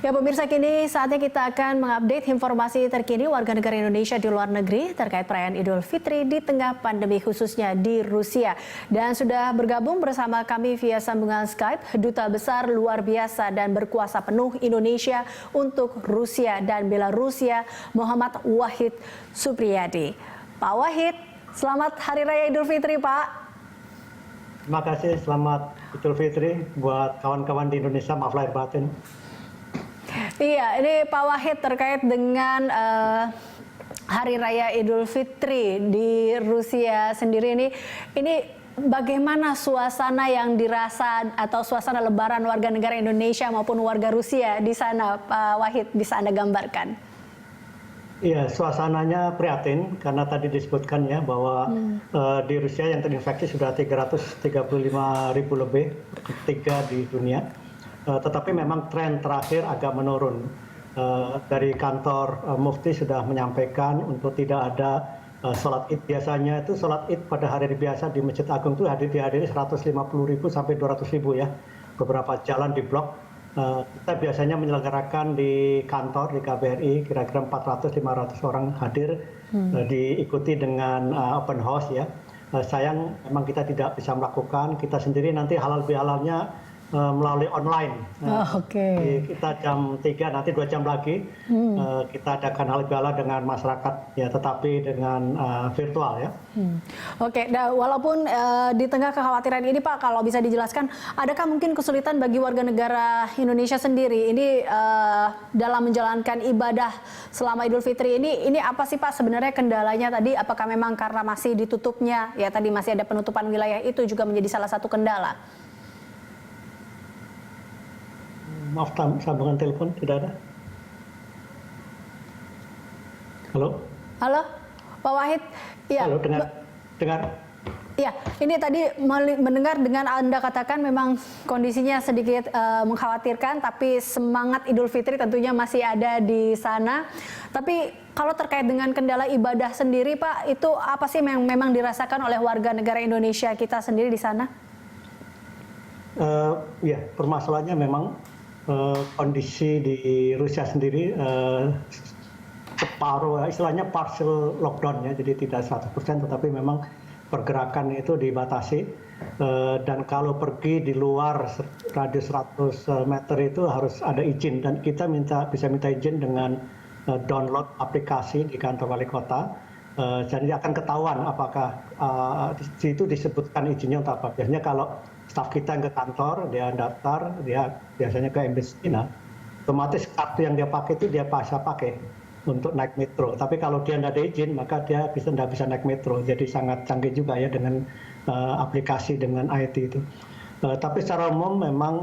Ya pemirsa, kini saatnya kita akan mengupdate informasi terkini warga negara Indonesia di luar negeri terkait perayaan Idul Fitri di tengah pandemi khususnya di Rusia. Dan sudah bergabung bersama kami via sambungan Skype Duta Besar luar biasa dan berkuasa penuh Indonesia untuk Rusia dan Belarusia, Muhammad Wahid Supriyadi. Pak Wahid, selamat Hari Raya Idul Fitri, Pak. Terima kasih, selamat Idul Fitri buat kawan-kawan di Indonesia, maaf lahir batin. Iya, ini Pak Wahid terkait dengan Hari Raya Idul Fitri di Rusia sendiri ini bagaimana suasana yang dirasa atau suasana Lebaran warga negara Indonesia maupun warga Rusia di sana, Pak Wahid, bisa Anda gambarkan? Iya, suasananya prihatin karena tadi disebutkan ya bahwa di Rusia yang terinfeksi sudah 335.000 lebih, ketiga di dunia. Tetapi memang tren terakhir agak menurun. Dari kantor Mufti sudah menyampaikan untuk tidak ada sholat id. Biasanya itu sholat id pada hari biasa di Masjid Agung itu dihadiri 150.000 sampai 200.000 ya. Beberapa jalan di blok. Kita biasanya menyelenggarakan di kantor, di KBRI, kira-kira 400-500 orang hadir, diikuti dengan open house ya. Sayang memang kita tidak bisa melakukan, kita sendiri nanti halal bihalalnya melalui online. Kita jam 3, nanti 2 jam lagi kita adakan halal bihalal dengan masyarakat ya, tetapi dengan virtual ya. Walaupun di tengah kekhawatiran ini Pak, kalau bisa dijelaskan, adakah mungkin kesulitan bagi warga negara Indonesia sendiri ini dalam menjalankan ibadah selama Idul Fitri ini apa sih Pak sebenarnya kendalanya tadi? Apakah memang karena masih ditutupnya ya, tadi masih ada penutupan wilayah, itu juga menjadi salah satu kendala? Maaf, sambungan telepon tidak ada. Halo? Halo, Pak Wahid. Ya. Halo, dengar. Ya, ini tadi mendengar dengan Anda katakan memang kondisinya sedikit mengkhawatirkan, tapi semangat Idul Fitri tentunya masih ada di sana. Tapi kalau terkait dengan kendala ibadah sendiri Pak, itu apa sih yang memang dirasakan oleh warga negara Indonesia kita sendiri di sana? Ya, permasalahannya memang kondisi di Rusia sendiri separuh, istilahnya partial lockdown ya, jadi tidak 100%, tetapi memang pergerakan itu dibatasi, dan kalau pergi di luar radius 100 meter itu harus ada izin, dan kita bisa minta izin dengan download aplikasi di kantor wali kota. Jadi akan ketahuan apakah di situ disebutkan izinnya untuk apa. Biasanya kalau staf kita yang ke kantor, dia daftar, dia biasanya ke embassy, otomatis kartu yang dia pakai itu dia bisa pakai untuk naik metro. Tapi kalau dia tidak ada izin, maka dia tidak bisa naik metro. Jadi sangat canggih juga ya dengan aplikasi, dengan IT itu. Tapi secara umum memang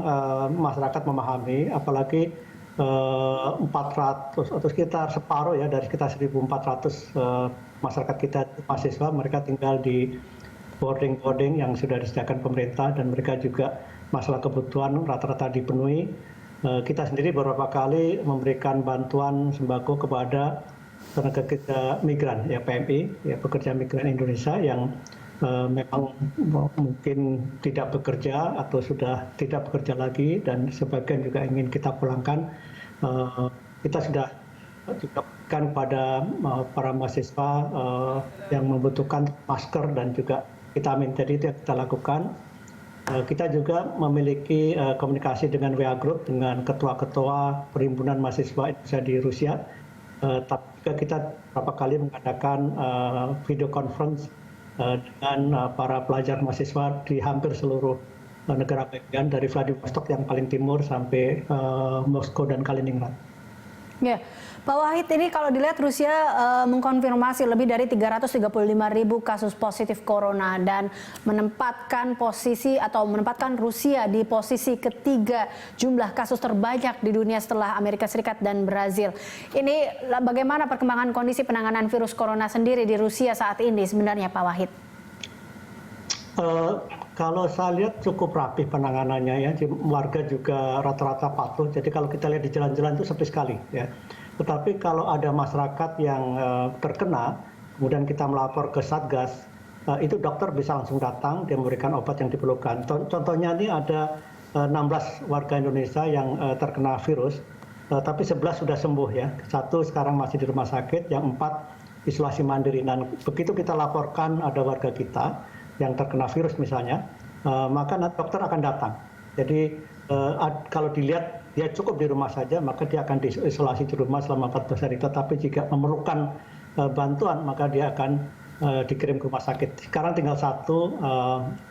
masyarakat memahami, apalagi 400 atau sekitar separuh ya dari sekitar 1.400 masyarakat kita mahasiswa, mereka tinggal di boarding yang sudah disediakan pemerintah, dan mereka juga masalah kebutuhan rata-rata dipenuhi. Kita sendiri beberapa kali memberikan bantuan sembako kepada tenaga kerja migran ya, PMI ya, pekerja migran Indonesia yang memang mungkin tidak bekerja atau sudah tidak bekerja lagi, dan sebagian juga ingin kita pulangkan. Kita sudah juga berikan pada para mahasiswa yang membutuhkan masker dan juga vitamin. Jadi itu yang kita lakukan. Kita juga memiliki komunikasi dengan WA Group, dengan ketua-ketua perhimpunan mahasiswa Indonesia di Rusia. Tapi juga kita beberapa kali mengadakan video conference dengan para pelajar mahasiswa di hampir seluruh negara bagian, dari Vladivostok yang paling timur sampai Moskow dan Kaliningrad. Ya, Pak Wahid, ini kalau dilihat Rusia mengkonfirmasi lebih dari 335.000 kasus positif corona dan menempatkan Rusia di posisi ketiga jumlah kasus terbanyak di dunia setelah Amerika Serikat dan Brazil. Ini bagaimana perkembangan kondisi penanganan virus corona sendiri di Rusia saat ini sebenarnya, Pak Wahid? Kalau saya lihat cukup rapih penanganannya ya, warga juga rata-rata patuh. Jadi kalau kita lihat di jalan-jalan itu sepi sekali ya. Tetapi kalau ada masyarakat yang terkena, kemudian kita melapor ke Satgas, itu dokter bisa langsung datang, dia memberikan obat yang diperlukan. Contohnya ini ada 16 warga Indonesia yang terkena virus. tapi 11 sudah sembuh ya. 1 sekarang masih di rumah sakit, yang 4 isolasi mandiri. Dan begitu kita laporkan ada warga kita yang terkena virus misalnya, maka dokter akan datang. Jadi kalau dilihat dia cukup di rumah saja, maka dia akan diisolasi di rumah selama 14 hari. Tetapi jika memerlukan bantuan, maka dia akan dikirim ke rumah sakit. Sekarang tinggal 1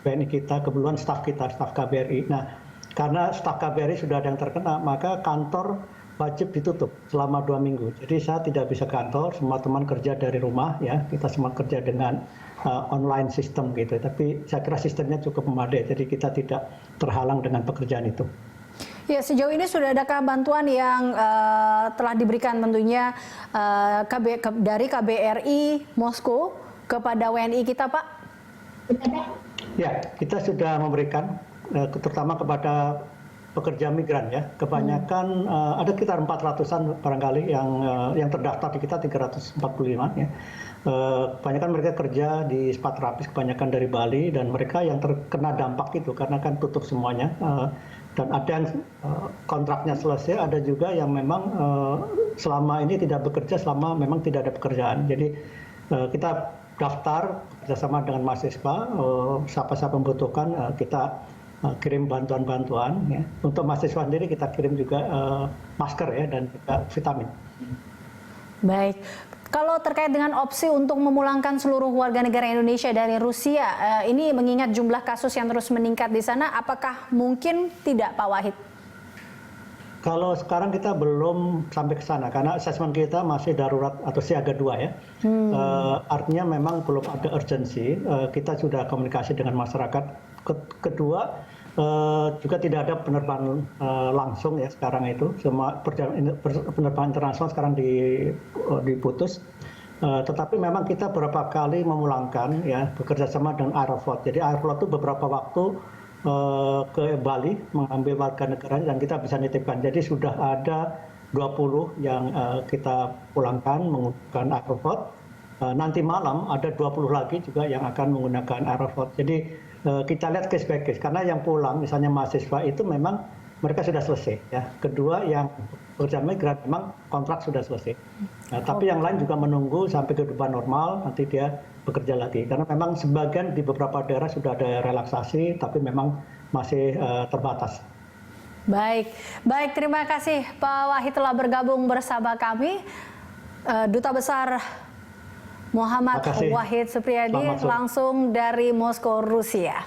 WNI kita, kebetulan staf kita, staf KBRI. Nah, karena staf KBRI sudah ada yang terkena, maka kantor wajib ditutup selama 2 minggu. Jadi saya tidak bisa kantor, semua teman kerja dari rumah ya. Kita semua kerja dengan online system gitu. Tapi saya kira sistemnya cukup memadai, jadi kita tidak terhalang dengan pekerjaan itu. Ya, sejauh ini sudah adakah bantuan yang telah diberikan tentunya dari KBRI Moskow kepada WNI kita, Pak? Ya, kita sudah memberikan terutama kepada pekerja migran ya. Kebanyakan ada sekitar 400-an barangkali yang terdaftar di kita 345 ya. Kebanyakan mereka kerja di spa terapis, kebanyakan dari Bali, dan mereka yang terkena dampak itu karena kan tutup semuanya. Dan ada yang kontraknya selesai, ada juga yang memang selama ini tidak bekerja selama memang tidak ada pekerjaan. Jadi kita daftar bersama dengan mahasiswa, siapa-siapa membutuhkan kita kirim bantuan-bantuan. Ya. Untuk mahasiswa sendiri kita kirim juga masker ya dan juga vitamin. Baik. Kalau terkait dengan opsi untuk memulangkan seluruh warga negara Indonesia dari Rusia, ini mengingat jumlah kasus yang terus meningkat di sana, apakah mungkin tidak, Pak Wahid? Kalau sekarang kita belum sampai ke sana, karena asesmen kita masih darurat atau siaga 2 ya. Artinya memang belum ada urgensi, kita sudah komunikasi dengan masyarakat. Kedua, juga tidak ada penerbangan langsung ya sekarang itu. Semua penerbangan internasional sekarang diputus. Tetapi memang kita beberapa kali memulangkan ya, bekerja sama dengan Aeroflot. Jadi Aeroflot itu beberapa waktu ke Bali mengambil warga negaranya dan kita bisa nitipkan. Jadi sudah ada 20 yang kita pulangkan menggunakan Aeroflot. Nanti malam ada 20 lagi juga yang akan menggunakan Aeroflot. Jadi kita lihat case by case, karena yang pulang misalnya mahasiswa itu memang mereka sudah selesai ya. Kedua yang pekerja migran memang kontrak sudah selesai. Nah, tapi yang lain juga menunggu sampai kehidupan normal, nanti dia bekerja lagi. Karena memang sebagian di beberapa daerah sudah ada relaksasi, tapi memang masih terbatas. Baik, terima kasih Pak Wahid telah bergabung bersama kami. Duta Besar Muhammad Wahid Supriyadi langsung dari Moskow, Rusia.